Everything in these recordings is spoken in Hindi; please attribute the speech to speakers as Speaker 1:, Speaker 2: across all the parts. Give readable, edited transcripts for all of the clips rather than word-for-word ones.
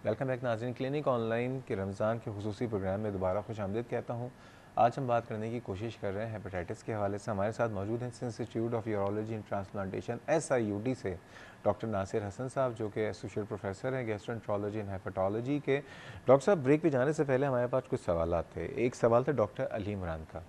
Speaker 1: वेलकम बैक नाज़रीन। क्लिनिक ऑनलाइन के रमज़ान के खुसूसी प्रोग्राम में दोबारा खुश आमदीद कहता हूँ। आज हम बात करने की कोशिश कर रहे हैं हेपेटाइटिस के हवाले से। हमारे साथ मौजूद हैं institute of urology and transplantation SIUT से डॉक्टर नासिर हसन साहब, जो कि एसोसिएट प्रोफेसर हैं गैस्ट्रोएंटरोलॉजी एंड हेपेटोलॉजी के। डॉक्टर साहब, ब्रेक पे जाने से पहले हमारे पास कुछ सवाल थे। एक सवाल था डॉक्टर अली इमरान का।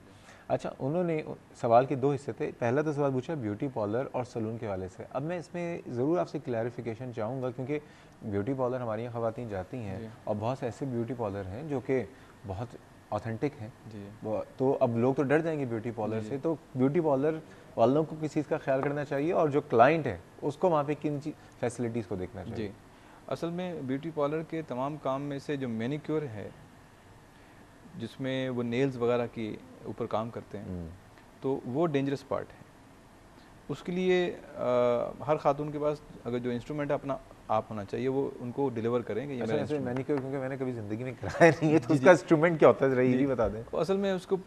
Speaker 1: अच्छा, उन्होंने सवाल के दो हिस्से थे। पहला तो सवाल पूछा ब्यूटी पार्लर और सलून के हवाले से। अब मैं इसमें ज़रूर आपसे क्लैरिफिकेशन चाहूँगा, क्योंकि ब्यूटी पार्लर हमारी यहाँ ख़वातीन जाती हैं
Speaker 2: जी
Speaker 1: और बहुत से ऐसे ब्यूटी पार्लर हैं जो कि बहुत ऑथेंटिक हैं।
Speaker 2: जी
Speaker 1: तो अब लोग तो डर जाएंगे ब्यूटी पार्लर
Speaker 2: जी जी
Speaker 1: से, तो ब्यूटी पार्लर वालों को किस चीज़ का ख्याल करना चाहिए और जो क्लाइंट है उसको वहाँ पे किन फैसिलिटीज़ को देखना चाहिए?
Speaker 2: जी। असल में ब्यूटी पार्लर के तमाम काम में से जो मैनिक्योर है, जिसमें वो नेल्स वगैरह के ऊपर काम करते हैं, तो वो डेंजरस पार्ट है। उसके लिए हर खातून के पास अगर जो इंस्ट्रूमेंट है अपना आप होना चाहिए, वो उनको डिलीवर करें कि ये
Speaker 1: अच्छा,
Speaker 2: मेरा
Speaker 1: ऐसे
Speaker 2: इंस्ट्रूमेंट
Speaker 1: मैनिक्योर क्योंकि मैंने कभी ज़िंदगी में कराया नहीं है,
Speaker 2: है।
Speaker 1: तो
Speaker 2: जी
Speaker 1: उसका
Speaker 2: जी
Speaker 1: इंस्ट्रूमेंट क्या होता है ज़रा ये
Speaker 2: जी।
Speaker 1: भी बता दें।
Speaker 2: वो असल में उसको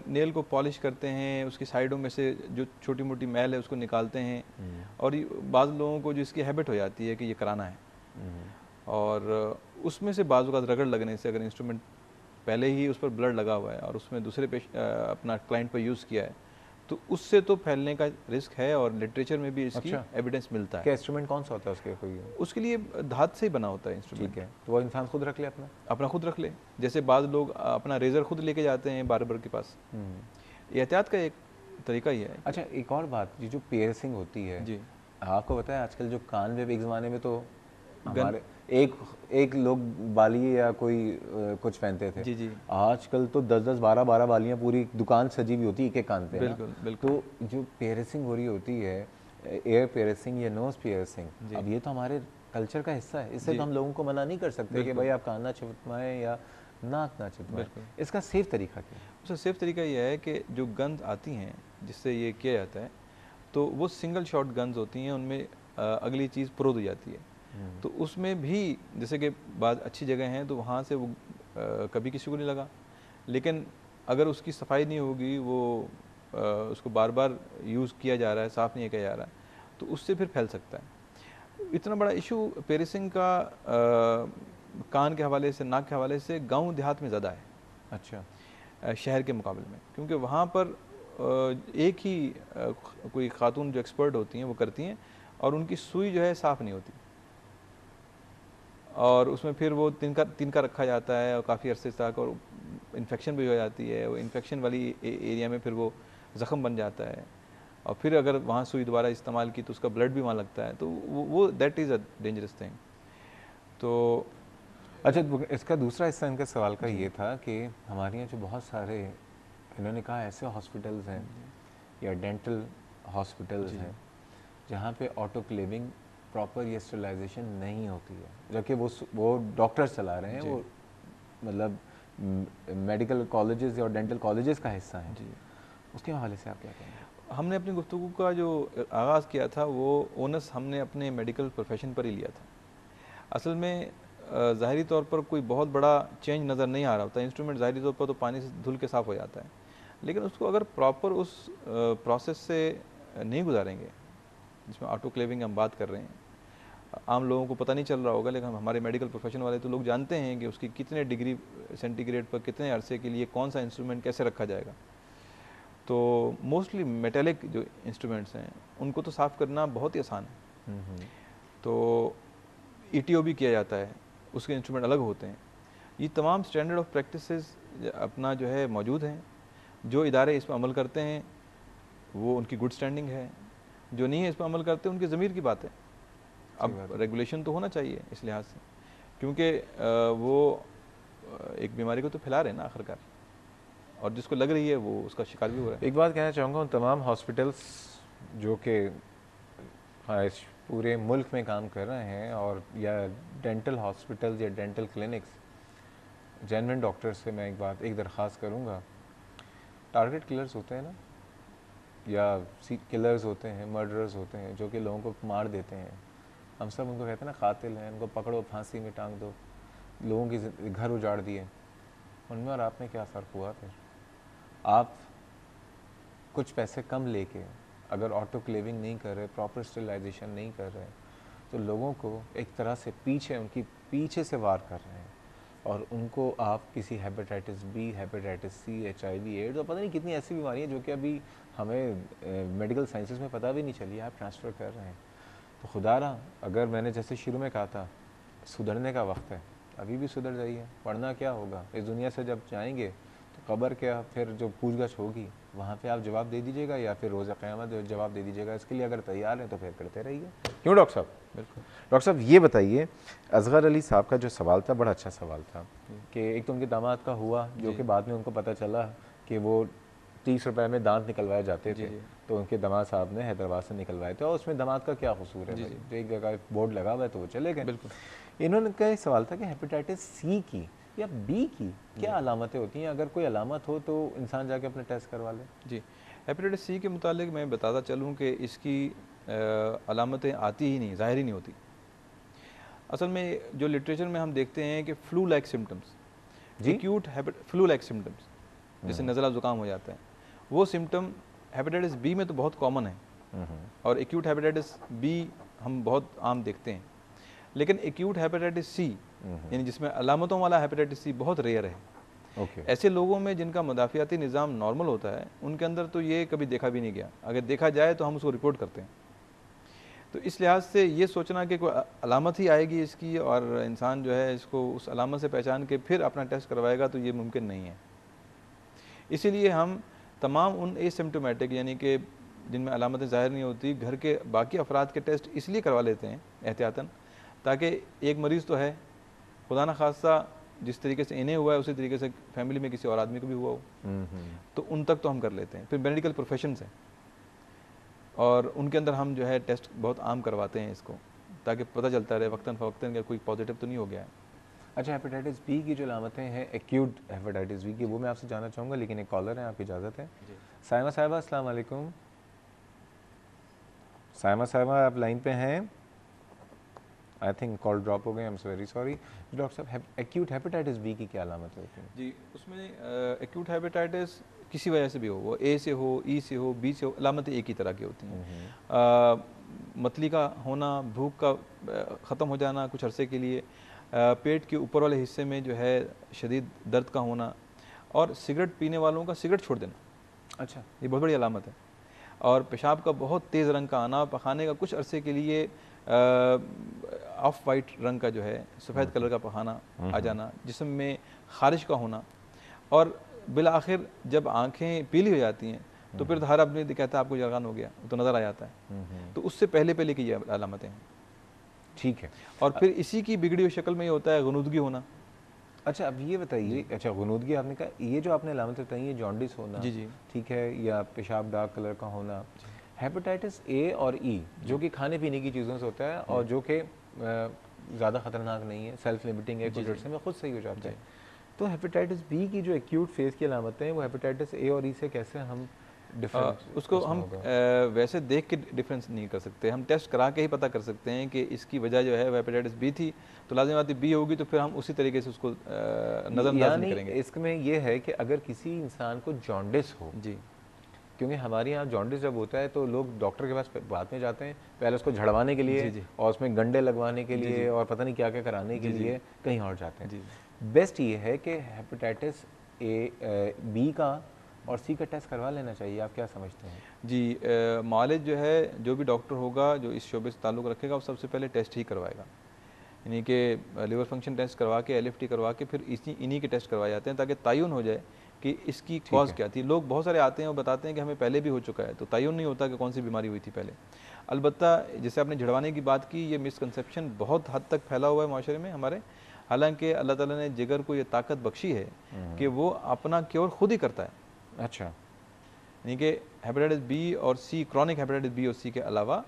Speaker 2: नेल को पॉलिश करते हैं, उसकी साइडों में से जो छोटी मोटी मैल है उसको निकालते हैं। और बाज़ लोगों को जो इसकी हैबिट हो जाती है कि ये कराना है, और उसमें से बाज़ वक़्त रगड़ लगने से, अगर इंस्ट्रूमेंट पहले ही उस पर ब्लड लगा हुआ है और उसमें दूसरे अपना क्लाइंट पर यूज़ किया है, तो उससे तो फैलने का रिस्क है, और लिटरेचर में भी इसकी
Speaker 1: अच्छा,
Speaker 2: एविडेंस मिलता है।
Speaker 1: क्या इंस्ट्रूमेंट कौन सा होता है उसके कोई?
Speaker 2: उसके लिए धात से ही बना होता है
Speaker 1: ठीक
Speaker 2: इंस्ट्रूमेंट।
Speaker 1: है, तो वो इंसान खुद रख ले अपना।
Speaker 2: अपना खुद रख ले। जैसे बाज़ लोग अपना रेज़र खुद लेके जाते हैं बार्बर के पास। ये एहतियात का एक तरीका ही है कि
Speaker 1: अच्छा, एक और बात, ये जो पियर्सिंग होती है,
Speaker 2: जी
Speaker 1: आपको पता है आजकल जो कान में एक ज़माने में तो
Speaker 2: गन
Speaker 1: हमारे एक एक लोग बाली या कोई कुछ पहनते थे।
Speaker 2: जी जी
Speaker 1: आजकल तो 10-10 12-12 बालियाँ, पूरी दुकान सजी हुई होती है एक एक कान पे ना।
Speaker 2: बिल्कुल बिल्कुल
Speaker 1: तो जो पियर्सिंग हो रही होती है, एयर पियर्सिंग या नोज़ पियर्सिंग,
Speaker 2: जी
Speaker 1: अब ये तो हमारे कल्चर का हिस्सा है। इससे तो
Speaker 2: जी
Speaker 1: हम लोगों को मना नहीं कर सकते कि
Speaker 2: बिल्कुल
Speaker 1: भाई आप कान ना चिपकवाएं या नाक ना चिपकवाएं।
Speaker 2: बिल्कुल।
Speaker 1: इसका सेफ तरीका क्या है?
Speaker 2: उसका सेफ तरीका यह है कि जो गन्स आती हैं जिससे ये किया जाता है, तो वो सिंगल शॉट गन्स होती हैं, उनमें अगली चीज़ प्रोद हो जाती है। तो उसमें भी जैसे कि बाद अच्छी जगह हैं तो वहाँ से वो कभी किसी को नहीं लगा, लेकिन अगर उसकी सफाई नहीं होगी, वो उसको बार बार यूज़ किया जा रहा है, साफ़ नहीं किया जा रहा है, तो उससे फिर फैल सकता है। इतना बड़ा इशू पेरिसिंग का कान के हवाले से, नाक के हवाले से गांव देहात में ज़्यादा है
Speaker 1: अच्छा।
Speaker 2: शहर के मुकाबले में, क्योंकि वहाँ पर एक ही कोई खातून जो एक्सपर्ट होती हैं वो करती हैं, और उनकी सुई जो है साफ़ नहीं होती, और उसमें फिर वो तिनका तिनका रखा जाता है और काफ़ी अरसे तक, और इन्फेक्शन भी हो जाती है। वो इन्फेक्शन वाली एरिया में फिर वो ज़ख़म बन जाता है, और फिर अगर वहाँ सुई दोबारा इस्तेमाल की तो उसका ब्लड भी वहाँ लगता है, तो वो that is a dangerous thing. तो
Speaker 1: अच्छा, तो इसका दूसरा हिस्सा इनके सवाल का
Speaker 2: जी
Speaker 1: ये था कि हमारे यहाँ जो बहुत सारे, इन्होंने कहा ऐसे हॉस्पिटल्स हैं या डेंटल हॉस्पिटल्स
Speaker 2: जी
Speaker 1: हैं जहाँ पे ऑटोक्लेविंग प्रॉपर या स्टरलाइजेशन नहीं होती है, जबकि वो डॉक्टर्स चला रहे हैं,
Speaker 2: जी
Speaker 1: वो मतलब मेडिकल कॉलेजेस और डेंटल कॉलेजेस का हिस्सा हैं।
Speaker 2: जी।
Speaker 1: उसके हवाले से आप क्या कहेंगे?
Speaker 2: हमने अपनी गुफ्तगू का जो आगाज़ किया था, वो ओनस हमने अपने मेडिकल प्रोफेशन पर ही लिया था। असल में ज़ाहिरी तौर पर कोई बहुत बड़ा चेंज नज़र नहीं आ रहा होता। इंस्ट्रूमेंट ज़ाहिरी तौर पर तो पानी से धुल के साफ़ हो जाता है, लेकिन उसको अगर प्रॉपर उस प्रोसेस से नहीं गुजारेंगे, जिसमें ऑटोक्लेविंग हम बात कर रहे हैं, आम लोगों को पता नहीं चल रहा होगा, लेकिन हमारे मेडिकल प्रोफेशन वाले तो लोग जानते हैं कि उसकी कितने डिग्री सेंटीग्रेड पर कितने अरसे के लिए कौन सा इंस्ट्रूमेंट कैसे रखा जाएगा। तो मोस्टली मेटेलिक जो इंस्ट्रूमेंट्स हैं उनको तो साफ़ करना बहुत ही आसान है। तो ईटीओ भी किया जाता है, उसके इंस्ट्रूमेंट अलग होते हैं। ये तमाम स्टैंडर्ड ऑफ प्रैक्टिसेस अपना जो है मौजूद हैं। जो इदारे इस पर अमल करते हैं वो उनकी गुड स्टैंडिंग है, जो नहीं है इस पर अमल करते उनकी ज़मीर की बात है।
Speaker 1: सही
Speaker 2: अब
Speaker 1: बात है।
Speaker 2: रेगुलेशन तो होना चाहिए इस लिहाज से, क्योंकि वो एक बीमारी को तो फैला रहे हैं ना आखिरकार, और जिसको लग रही है वो उसका शिकार भी हो रहा है।
Speaker 1: एक बात कहना चाहूँगा, उन तमाम हॉस्पिटल्स जो कि हाँ इस पूरे मुल्क में काम कर रहे हैं, और या डेंटल हॉस्पिटल्स या डेंटल क्लिनिक्स, जेन्युइन डॉक्टर से मैं एक दरख्वास्त करूँगा। टारगेट किलर्स होते हैं ना, या किलर्स होते हैं, मर्डरर्स होते हैं जो कि लोगों को मार देते हैं। हम सब उनको कहते हैं ना कातिल हैं, उनको पकड़ो फांसी में टांग दो। लोगों के घर उजाड़ दिए, उनमें और आप में क्या फ़र्क हुआ? फिर आप कुछ पैसे कम लेके अगर ऑटोक्लेविंग नहीं कर रहे, प्रॉपर स्टरलाइजेशन नहीं कर रहे, तो लोगों को एक तरह से पीछे, उनकी पीछे से वार कर रहे हैं, और उनको आप किसी hepatitis B, hepatitis C, HIV, AIDS और पता नहीं कितनी ऐसी बीमारियाँ जो कि अभी हमें मेडिकल साइंसेस में पता भी नहीं चली, आप ट्रांसफ़र कर रहे हैं। तो खुदारा, अगर मैंने जैसे शुरू में कहा था सुधरने का वक्त है, अभी भी सुधर जाइए, वरना क्या होगा, इस दुनिया से जब जाएंगे तो कब्र क्या, फिर जो पूछगछ होगी वहाँ पे आप जवाब दे दीजिएगा, या फिर रोज़ क़यामत जवाब दे दीजिएगा। इसके लिए अगर तैयार हैं तो फिर करते रहिए। क्यों डॉक्टर साहब?
Speaker 2: बिल्कुल।
Speaker 1: डॉक्टर साहब ये बताइए, असगर अली साहब का जो सवाल था बड़ा अच्छा सवाल था कि एक तो उनके दामाद का हुआ, जो कि बाद में उनको पता चला कि वो 30 रुपए में दांत निकलवाए जाते थे, तो उनके दामाद साहब ने हैदराबाद से निकलवाए थे, और उसमें दामाद का क्या कसूर है भाई, जो एक जगह बोर्ड लगा हुआ है तो वो चले गए।
Speaker 2: बिल्कुल।
Speaker 1: इन्होंने का एक सवाल था कि हेपेटाइटिस सी की या बी की क्या अलामतें होती हैं, अगर कोई अलामत हो तो इंसान जाके अपने टेस्ट करवा ले।
Speaker 2: जी, हेपेटाइटिस सी के मुतालिक मैं बताता चलूँ कि इसकी अलामतें आती ही नहीं, ज़ाहिर ही नहीं होती। असल में जो लिटरेचर में हम देखते हैं कि flu like symptoms, acute flu like symptoms, जैसे नज़ला ज़ुकाम हो जाता है, वो सिम्टम हेपेटाइटिस बी में तो बहुत कॉमन है, और एक्यूट हेपेटाइटिस बी हम बहुत आम देखते हैं। लेकिन एक्यूट हेपेटाइटिस सी, यानी जिसमें अलामतों वाला हेपेटाइटिस सी, बहुत रेयर है। ऐसे लोगों में जिनका मदाफ़ियाती निज़ाम नॉर्मल होता है, उनके अंदर तो ये कभी देखा भी नहीं गया। अगर देखा जाए तो हम उसको रिपोर्ट करते हैं। तो इस लिहाज से ये सोचना कि कोई अलामत ही आएगी इसकी और इंसान जो है इसको उस अलामत से पहचान के फिर अपना टेस्ट करवाएगा, तो ये मुमकिन नहीं है। इसीलिए हम तमाम उन एसिम्प्टोमेटिक, यानी कि जिनमें अलामतें ज़ाहिर नहीं होती, घर के बाकी अफराद के टेस्ट इसलिए करवा लेते हैं एहतियातन, ताकि एक मरीज़ तो है, खुदा न खास्ता जिस तरीके से इन्हें हुआ है उसी तरीके से फैमिली में किसी और आदमी को भी हुआ हो, तो उन तक तो हम कर लेते हैं। फिर मेडिकल प्रोफेशंस हैं और उनके अंदर हम जो है टेस्ट बहुत आम करवाते हैं इसको, ताकि पता चलता रहे वक्तन फ़वक्तन कि कोई पॉजिटिव तो नहीं हो गया है।
Speaker 1: अच्छा, हेपेटाइटिस बी की जो अलामतें हैं, एक्यूट हेपेटाइटिस बी की, वो मैं आपसे जानना चाहूँगा, लेकिन एक कॉलर है, आपकी इजाज़त है। साइमा साहिबा, अस्सलाम वालेकुम। साइमा साहिबा, आप लाइन पे हैं? आई थिंक कॉल ड्रॉप हो गए, I am very sorry. Doctor साहब, एक्यूट हेपेटाइटिस बी की क्या अलामतें होती हैं?
Speaker 2: जी, उसमें एक्यूट हेपेटाइटिस किसी वजह से भी हो, वो ए से हो, ई से हो, बी से हो, अलामतें एक ही तरह की होती हैं। मतली का होना, भूख का ख़त्म हो जाना कुछ अरसे के लिए, पेट के ऊपर वाले हिस्से में जो है शदीद दर्द का होना, और सिगरेट पीने वालों का सिगरेट छोड़ देना।
Speaker 1: अच्छा,
Speaker 2: ये बहुत बड़ी अलामत है। और पेशाब का बहुत तेज़ रंग का आना, पखाने का कुछ अरसे के लिए ऑफ वाइट रंग का जो है सफ़ेद कलर का पखाना आ जाना, जिस्म में खारिश का होना, और बिल आखिर जब आँखें पीली हो जाती हैं तो फिर हर आदमी कहता है आपको जलगान हो गया, तो नज़र आ जाता है। तो उससे पहले की ये अलामतें हैं।
Speaker 1: ठीक है।
Speaker 2: और फिर इसी की बिगड़ी हुई शक्ल में ये होता है गनुदगी होना।
Speaker 1: अच्छा, अब ये बताइए, अच्छा गनुदगी आपने कहा, ये जो आपने अलामतें बताई, ये जॉन्डिस होना,
Speaker 2: जी,
Speaker 1: ठीक है, या पेशाब डार्क कलर का होना, हेपेटाइटिस ए और ई जो कि खाने पीने की चीज़ों से होता है और जो कि ज़्यादा ख़तरनाक नहीं है, सेल्फ लिमिटिंग है, कुछ अर्से में खुद सही हो जाता है, तो हेपेटाइटिस बी की जो एक्यूट फेज़ की अलामतें हैं, वो हेपेटाइटिस ए और ई से कैसे हम
Speaker 2: उसको हम वैसे देख के डिफरेंस नहीं कर सकते, हम टेस्ट करा के ही पता कर सकते हैं कि इसकी वजह जो है हेपेटाइटिस बी थी, तो लाज़िम बात बी होगी, तो फिर हम उसी तरीके से उसको नज़रअंदाज नहीं करेंगे।
Speaker 1: इसमें यह है कि अगर किसी इंसान को जॉन्डिस हो, जी, क्योंकि हमारे यहाँ जॉन्डिस जब होता है तो लोग डॉक्टर के पास बाद में जाते हैं, पहले उसको झड़वाने के लिए और उसमें गंडे लगवाने के लिए और पता नहीं क्या क्या कराने के लिए कहीं और जाते हैं। बेस्ट ये है कि हेपेटाइटिस ए बी का और सी का टेस्ट करवा लेना चाहिए, आप क्या समझते हैं?
Speaker 2: जी, मालिज जो है, जो भी डॉक्टर होगा जो इस शोबे से ताल्लुक़ रखेगा, वो सबसे पहले टेस्ट ही करवाएगा, यानी कि लिवर फंक्शन टेस्ट करवा के, LFT करवा के, फिर इन्हीं के टेस्ट करवाए जाते हैं ताकि तयन हो जाए कि इसकी कॉज क्या थी। लोग बहुत सारे आते हैं और बताते हैं कि हमें पहले भी हो चुका है, तो तयन नहीं होता कि कौन सी बीमारी हुई थी पहले। अलबत्ता जैसे आपने झड़वाने की बात की, ये मिसकंसेप्शन बहुत हद तक फैला हुआ है माशरे में हमारे, हालांकि अल्लाह ताला ने जिगर को ये ताकत बख्शी है कि वो अपना क्योर खुद ही करता है।
Speaker 1: अच्छा,
Speaker 2: यानी कि हेपेटाइटिस बी और सी, क्रॉनिक हेपेटाइटिस बी और सी के अलावा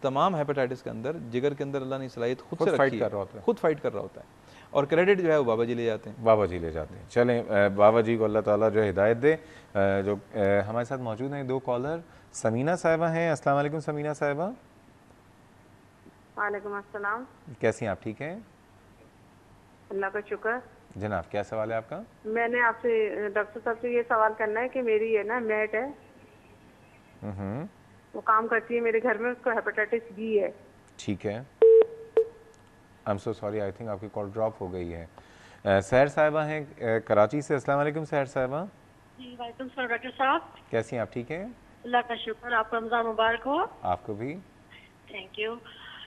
Speaker 2: तमाम हेपेटाइटिस के अंदर जिगर के अंदर अल्लाह ने सलाहियत खुद से रखी है, खुद फाइट कर रहा होता है, और क्रेडिट जो है वो बाबा जी ले जाते हैं।
Speaker 1: बाबा जी ले जाते हैं। चलें, बाबा जी को अल्लाह ताला जो हिदायत दे। जो हमारे साथ मौजूद हैं दो कॉलर, समीना साहिबा हैं। अस्सलाम वालेकुम समीना साहिबा।
Speaker 3: वालेकुम अस्सलाम।
Speaker 1: कैसी हैं आप? ठीक हैं,
Speaker 3: अल्लाह का शुक्र।
Speaker 1: जनाब, क्या सवाल है आपका?
Speaker 3: मैंने आपसे डॉक्टर साहब से ये सवाल करना है कि मेरी है ना मेट है, वो काम करती है मेरे घर में, उसको हेपेटाइटिस बी है।
Speaker 1: ठीक है। I am so sorry, I think आपकी कॉल ड्रॉप हो गई है। सहर साहिबा हैं कराची से। अस्सलाम वालेकुम सहर साहिबा।
Speaker 4: जी वालेकुम सलाम डॉक्टर साहब।
Speaker 1: कैसी हैं आप? ठीक हैं?
Speaker 4: अल्लाह का शुक्र, आपको रमज़ान मुबारक हो।
Speaker 1: आपको भी।
Speaker 4: Thank you.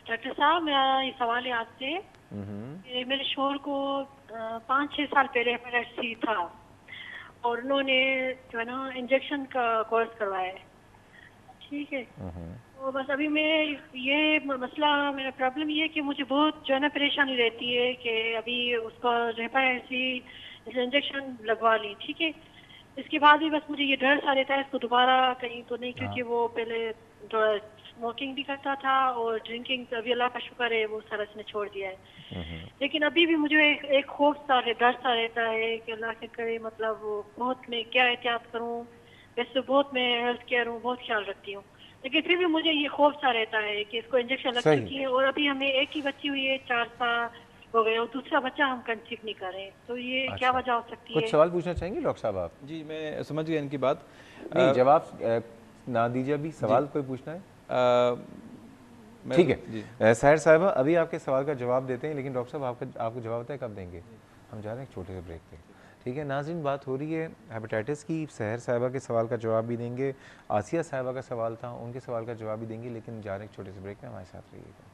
Speaker 4: डॉक्टर साहब मेरा ये सवाल है आपसे कि मेरे शोहर को 5-6 साल पहले हेपेटाइटिस सी था और उन्होंने जो है ना इंजेक्शन का कोर्स करवाया है, ठीक है। तो बस अभी मैं ये मसला, मेरा प्रॉब्लम ये है कि मुझे बहुत जो है ना परेशानी रहती है कि अभी उसको हेपेटाइटिस सी इंजेक्शन लगवा ली, ठीक है। इसके बाद भी बस मुझे ये डर सा रहता है इसको दोबारा कहीं तो नहीं, क्योंकि वो पहले थोड़ा स्मोकिंग भी करता था और ड्रिंकिंग अभी अल्लाह का शुक्र है वो सारा इसने छोड़ दिया है। लेकिन अभी भी मुझे एक खौफ सा डर सा रहता है कि अल्लाह के करे मतलब बहुत मैं क्या एहतियात करूं। वैसे बहुत मैं हेल्थ केयर हूँ, बहुत ख्याल रखती हूँ, लेकिन फिर भी मुझे ये खौफ सा रहता है कि इसको इंजेक्शन लग चुकी है और अभी हमें एक ही बच्ची हुई है, 4 साल हो गए और दूसरा बच्चा हम कंसीव नहीं कर रहे हैं, तो ये क्या वजह हो सकती है?
Speaker 1: कुछ सवाल पूछना चाहेंगे डॉक्टर साहब आप?
Speaker 2: जी मैं समझ गया इनकी बात।
Speaker 1: नहीं, जवाब ना दीजिए अभी, सवाल कोई पूछना है? ठीक है सहर साहिबा, अभी आपके सवाल का जवाब देते हैं, लेकिन डॉक्टर साहब आपको जवाब बताए कब देंगे? हम जा रहे हैं एक छोटे से ब्रेक पे। ठीक है नाज़रीन, बात हो रही है हेपेटाइटिस की। सहर साहिबा के सवाल का जवाब भी देंगे, आसिया साहिबा का सवाल था, उनके सवाल का जवाब भी देंगे, लेकिन जा रहे हैं एक छोटे से ब्रेक में, हमारे साथ रहिएगा।